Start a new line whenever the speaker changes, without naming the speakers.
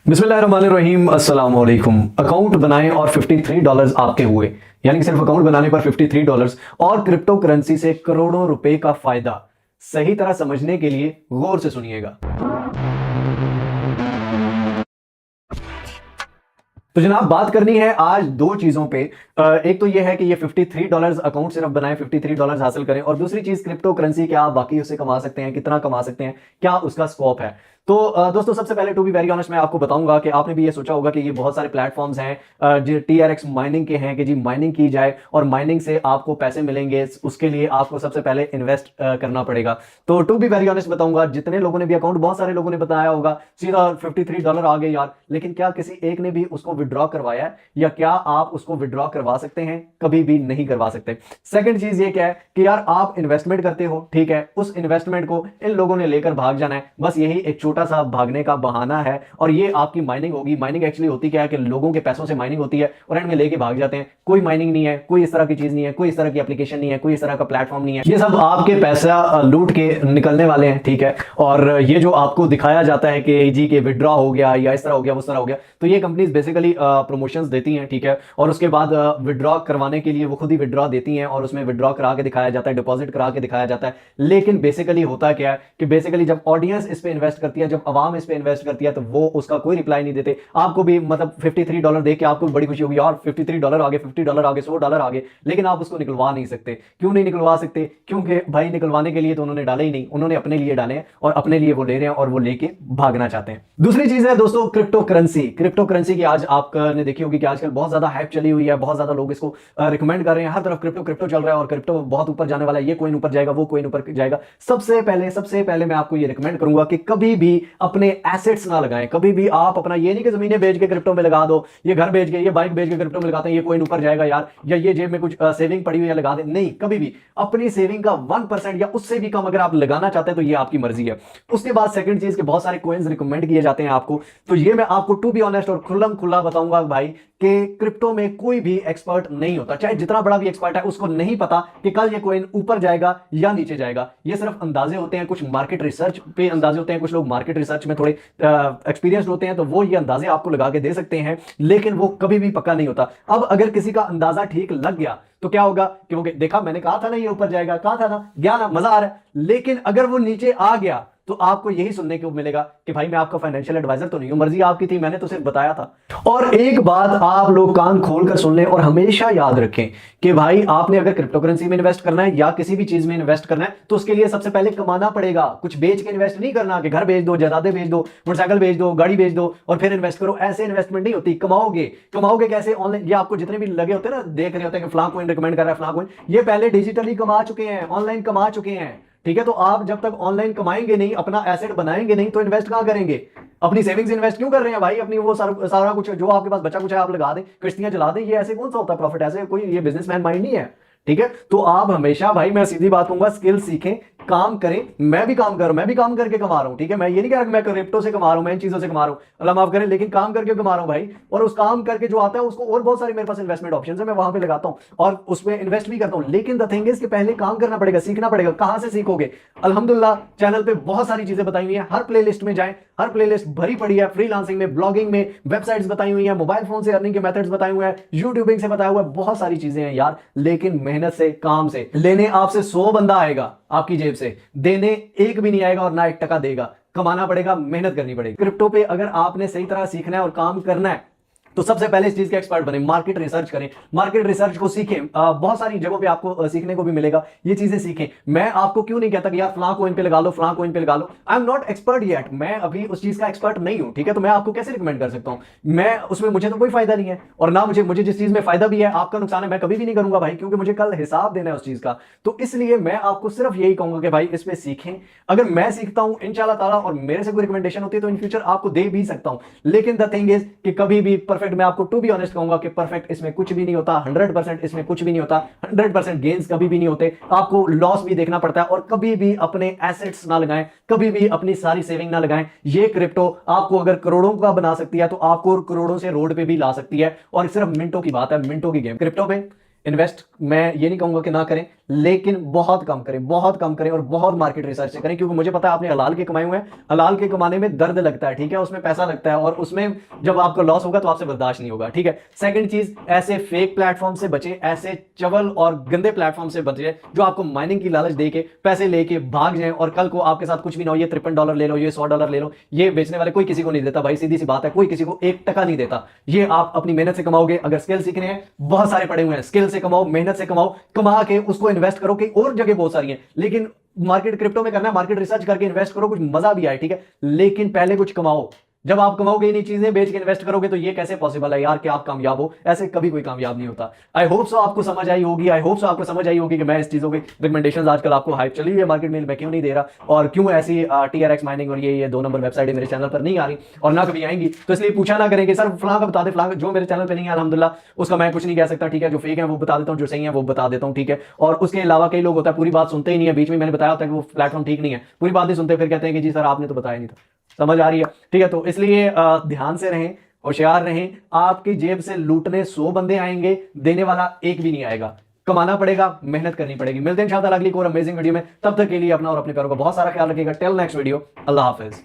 बिस्मिल्लाहिर्रहमानिर्रहीम अस्सलाम वालेकुम। अकाउंट बनाएं और $53 आपके हुए, यानी कि सिर्फ अकाउंट बनाने पर $53 और क्रिप्टो करेंसी से करोड़ों रुपए का फायदा। सही तरह समझने के लिए गौर से सुनिएगा। तो जनाब बात करनी है आज दो चीजों पे। एक तो यह है कि ये $53 अकाउंट सिर्फ बनाएं, $53 हासिल करें, और दूसरी चीज क्रिप्टो करेंसी क्या आप बाकी उससे कमा सकते हैं, कितना कमा सकते हैं, क्या उसका स्कोप है। तो दोस्तों सबसे पहले टू बी वेरी ऑनेस्ट मैं आपको बताऊंगा कि आपने भी ये सोचा होगा कि ये बहुत सारे प्लेटफॉर्म्स हैं जो TRX माइनिंग के हैं कि जी माइनिंग की जाए और माइनिंग से आपको पैसे मिलेंगे। उसके लिए आपको सबसे पहले इन्वेस्ट करना पड़ेगा। तो टू बी वेरी ऑनेस्ट बताऊंगा, जितने लोगों ने भी अकाउंट, बहुत सारे लोगों ने बताया होगा सीधा $53 आ गए यार, लेकिन क्या किसी एक ने भी उसको विड्रॉ करवाया है या क्या आप उसको विड्रॉ करवा सकते हैं? कभी भी नहीं करवा सकते। सेकंड चीज ये क्या है कि यार आप इन्वेस्टमेंट करते हो, ठीक है, उस इन्वेस्टमेंट को इन लोगों ने लेकर भाग जाना है। बस यही एक छोटा सा भागने का बहाना है और ये आपकी माइनिंग होगी। माइनिंग एक्चुअली होती क्या है कि लोगों के पैसों से माइनिंग होती है और एंड में लेके भाग जाते हैं। कोई माइनिंग नहीं है, कोई इस तरह की चीज नहीं है, कोई इस तरह की एप्लीकेशन नहीं है, कोई इस तरह का प्लेटफॉर्म नहीं है। ये सब आपके पैसा लूट के निकलने वाले हैं, ठीक है। और ये जो आपको दिखाया जाता है कि जी के विड्रॉ हो गया या इस तरह हो गया, उस तरह हो गया, तो ये कंपनीज बेसिकली प्रमोशंस देती हैं, ठीक है, और उसके बाद विड्रॉ करवाने के लिए वो खुद ही विड्रॉ देती हैं और उसमें विड्रॉ करा के दिखाया जाता है, डिपॉजिट करा के दिखाया जाता है। लेकिन बेसिकली होता क्या है कि बेसिकली जब ऑडियंस इस पे इन्वेस्ट करती है, जब आवाम इस पे इन्वेस्ट करती है, तो वो उसका कोई रिप्लाई नहीं देते। आपको भी मतलब $53 देख के आपको बड़ी खुशी होगी, यार $53 आ गए, $50 आ गए, $100 आ गए, लेकिन आप उसको निकलवा नहीं सकते। क्यों नहीं निकलवा सकते? क्योंकि भाई निकलवाने के लिए तो उन्होंने डाले ही नहीं, उन्होंने अपने लिए डाले हैं और अपने लिए वो ले रहे हैं और वो लेके भागना चाहते हैं। दूसरी चीज है दोस्तों क्रिप्टो करेंसी। क्रिप्टो करेंसी की आज आपने देखी होगी कि आजकल बहुत ज्यादा हाइप चली हुई है, बहुत ज्यादा लोग इसको रिकमेंड कर रहे हैं, हर तरफ क्रिप्टो क्रिप्टो चल रहा है और क्रिप्टो बहुत ऊपर जाने वाला है, ये कोइन ऊपर जाएगा, वो कोइन ऊपर जाएगा। सबसे पहले मैं आपको ये रिकमेंड करूंगा कि कभी भी अपने एसेट्स ना लगाएं। कभी भी आप अपना ये नहीं कि जमीनें बेच के क्रिप्टो में लगा दो, ये घर बेच के, ये बाइक बेच के क्रिप्टो में लगाते हैं, ये कोइन ऊपर जाएगा यार, या ये जेब में कुछ सेविंग पड़ी हुई है लगा दें। नहीं, कभी भी अपनी सेविंग का 1% या उससे भी कम अगर आप लगाना चाहते हैं तो ये आपकी मर्जी है। उसके बाद सेकंड चीज के बहुत सारे कोइंस रिकमेंड किए जाते हैं आपको, तो ये मैं आपको टू बी ऑनेस्ट और खुल्लम खुल्ला बताऊंगा भाई कि क्रिप्टो में कोई भी एक्सपर्ट नहीं होता, चाहे जितना बड़ा भी एक्सपर्ट है, उसको नहीं पता कि कल ये कोइन ऊपर जाएगा या नीचे जाएगा। ये सिर्फ अंदाजे होते हैं, कुछ मार्केट रिसर्च पे अंदाजे होते हैं, कुछ लोग मार्केट रिसर्च में थोड़े एक्सपीरियंस होते हैं, तो वो ये अंदाजे आपको लगा के दे सकते हैं, लेकिन वो कभी भी पक्का नहीं होता। अब अगर किसी का अंदाजा ठीक लग गया तो क्या होगा, क्योंकि देखा मैंने कहा था ना ये ऊपर जाएगा, कहा था ना, गया ना, मजा आ रहा है। लेकिन अगर वो नीचे आ गया तो आपको यही सुनने को मिलेगा कि भाई मैं आपका फाइनेंशियल एडवाइजर तो नहीं हूं, मर्जी आपकी थी, मैंने तो सिर्फ बताया था। और एक बात आप लोग कान खोलकर सुन लें और हमेशा याद रखें कि भाई आपने अगर क्रिप्टो करेंसी में इन्वेस्ट करना है या किसी भी चीज में इन्वेस्ट करना है तो उसके लिए सबसे पहले कमाना पड़ेगा। कुछ बेच के इन्वेस्ट नहीं करना कि घर बेच दो, जायदादें बेच दो, मोटरसाइकिल बेच दो, गाड़ी बेच दो और फिर इन्वेस्ट करो। ऐसे इन्वेस्टमेंट नहीं होती। कमाओगे कैसे? ऑनलाइन। ये आपको जितने भी लगे होते हैं ना, देख रहे होते हैं कि फलां कोइन रिकमेंड कर रहा है, फलां कोइन, ये पहले डिजिटली कमा चुके हैं, ऑनलाइन कमा चुके हैं, ठीक है। तो आप जब तक ऑनलाइन कमाएंगे नहीं, अपना एसेट बनाएंगे नहीं, तो इन्वेस्ट कहां करेंगे? अपनी सेविंग्स इन्वेस्ट क्यों कर रहे हैं भाई? अपनी वो सारा कुछ जो आपके पास बचा कुछ है आप लगा दें, किश्तियां चला दें। ये ऐसे कौन सा होता है प्रॉफिट? ऐसे कोई ये बिजनेसमैन माइंड नहीं है, ठीक है। तो आप हमेशा भाई, मैं सीधी बात कहूंगा, स्किल सीखें, काम करें। मैं भी काम कर रहा हूं, मैं भी काम करके कमा रहा हूं, ठीक है। मैं ये नहीं कह रहा कि मैं क्रिप्टो से कमा रहा हूं, मैं इन चीजों से कमा रहा हूं, अल्लाह माफ करे, लेकिन काम करके कमा रहा हूं भाई। और उस काम करके जो आता है उसको और बहुत सारी मेरे पास इन्वेस्टमेंट ऑप्शंस है, मैं वहां पे लगाता हूं और उसमें इन्वेस्ट भी करता हूं। लेकिन द थिंग इज कि पहले काम करना पड़ेगा, सीखना पड़ेगा। कहां से सीखोगे? अल्हम्दुलिल्लाह चैनल पे बहुत सारी चीजें बताई हुई है, हर प्लेलिस्ट में जाएं, हर प्लेलिस्ट भरी पड़ी है। फ्रीलांसिंग में, ब्लॉगिंग में, वेबसाइट्स बताई हुई है, मोबाइल फोन से अर्निंग के मेथड्स बताए हुए हैं, यूट्यूबिंग से बताया हुआ है, बहुत सारी चीजें हैं यार। लेकिन मेहनत से, काम से। लेने आपसे 100 बंदा आएगा आपकी जेब से, देने एक भी नहीं आएगा और ना 1 टका देगा। कमाना पड़ेगा, मेहनत करनी पड़ेगी। क्रिप्टो पे अगर आपने सही तरह सीखना है और काम करना है तो सबसे पहले इस चीज के एक्सपर्ट बने, मार्केट रिसर्च करें, मार्केट रिसर्च को सीखें। बहुत सारी जगहों पे आपको सीखने को भी मिलेगा, ये चीजें सीखें। मैं आपको क्यों नहीं कहता कि यार फलां कोइन पे लगा लो, फलां कोइन पे लगा लो। I am not expert yet, मैं अभी उस चीज का एक्सपर्ट नहीं हूं, ठीक है। तो मैं आपको कैसे रिकमेंड कर सकता हूं? मैं उसमें, मुझे तो कोई फायदा नहीं है और ना मुझे जिस चीज में फायदा भी है, आपका नुकसान है, मैं कभी भी नहीं करूंगा भाई, क्योंकि मुझे कल हिसाब देना है उस चीज का। तो इसलिए मैं आपको सिर्फ यही कहूंगा कि भाई इसमें सीखें। अगर मैं सीखता हूं इंशाल्लाह ताला और मेरे से कोई रिकमेंडेशन होती है तो इन फ्यूचर आपको दे भी सकता हूं। लेकिन द थिंग इज कि कभी भी परफेक्ट, मैं आपको टू बी कहूंगा कि परफेक्ट इसमें कुछ भी नहीं होता। 100% इसमें कुछ भी नहीं होता। 100% गेन्स कभी भी नहीं होते। आपको लॉस भी देखना पड़ता है और कभी भी अपने एसेट्स ना लगाएं, कभी भी अपनी सारी सेविंग ना लगाएं। ये क्रिप्टो आपको अगर करोड़ों का बना सकती है तो आपको करोड़ों से रोड पे भी ला सकती है। और सिर्फ मिनटों की बात है, मिनटों की गेम। क्रिप्टो पे इन्वेस्ट मैं ये नहीं कहूंगा कि ना करें, लेकिन बहुत कम करें, बहुत कम करें और बहुत मार्केट रिसर्च से करें, क्योंकि मुझे पता है आपने हलाल के कमाए हुए हैं, हलाल के कमाने में दर्द लगता है, ठीक है, उसमें पैसा लगता है और उसमें जब आपको लॉस होगा तो आपसे बर्दाश्त नहीं होगा, ठीक है। सेकंड चीज, ऐसे फेक प्लेटफॉर्म से बचे, ऐसे चवल और गंदे प्लेटफॉर्म से बचे जो आपको माइनिंग की लालच देके पैसे लेके भाग जाएं और कल को आपके साथ कुछ भी ना हो, ये $53 ले लो, ये $100 ले लो, ये बेचने वाले कोई किसी को नहीं देता भाई, सीधी सी बात है, कोई किसी को 1 टका नहीं देता। ये आप अपनी मेहनत से कमाओगे। अगर स्किल सीखने हैं, बहुत सारे पड़े हुए हैं, स्किल से कमाओ, मेहनत से कमाओ, कमा के उसको इन्वेस्ट करो, कि और जगह बहुत सारी है, लेकिन मार्केट क्रिप्टो में करना है, मार्केट रिसर्च करके इन्वेस्ट करो, कुछ मजा भी आए, ठीक है, लेकिन पहले कुछ कमाओ। जब आप कमाओगे नहीं, चीजें बेच के इन्वेस्ट करोगे, तो ये कैसे पॉसिबल है यार कि आप कामयाब हो? ऐसे कभी कोई कामयाब नहीं होता। आई होप सो आपको समझ आई होगी, आई होप सो आपको समझ आई होगी कि मैं इस चीजों की रिकमेंडेशंस आजकल आपको हाइप चली हुई है मार्केट में, मैं क्यों नहीं दे रहा और क्यों ऐसी TRX माइनिंग और ये 2 नंबर वेबसाइट मेरे चैनल पर नहीं आ रही और ना कभी आएंगी। तो इसलिए पूछा ना करें कि सर फलां का बता दे, फलां जो मेरे चैनल पर नहीं है अल्हम्दुलिल्लाह उसका मैं कुछ नहीं कह सकता, ठीक है, जो फेक है वो बता देता हूँ, जो सही है वो बता देता हूँ, ठीक है। और उसके अलावा कई लोग होता है पूरी बात सुनते ही नहीं है, बीच में मैंने बताया होता है कि वो प्लेटफॉर्म ठीक नहीं है, पूरी बात नहीं सुनते, फिर कहते हैं कि जी सर आपने तो बताया नहीं था। समझ आ रही है? ठीक है, तो इसलिए ध्यान से रहें, होशियार रहें। आपकी जेब से लूटने 100 बंदे आएंगे, देने वाला एक भी नहीं आएगा। कमाना पड़ेगा, मेहनत करनी पड़ेगी। मिलते हैं इंशाअल्लाह अगली कोई अमेजिंग वीडियो में, तब तक के लिए अपना और अपने पैरों का बहुत सारा ख्याल रखिएगा। टिल नेक्स्ट वीडियो, अल्लाह हाफिज।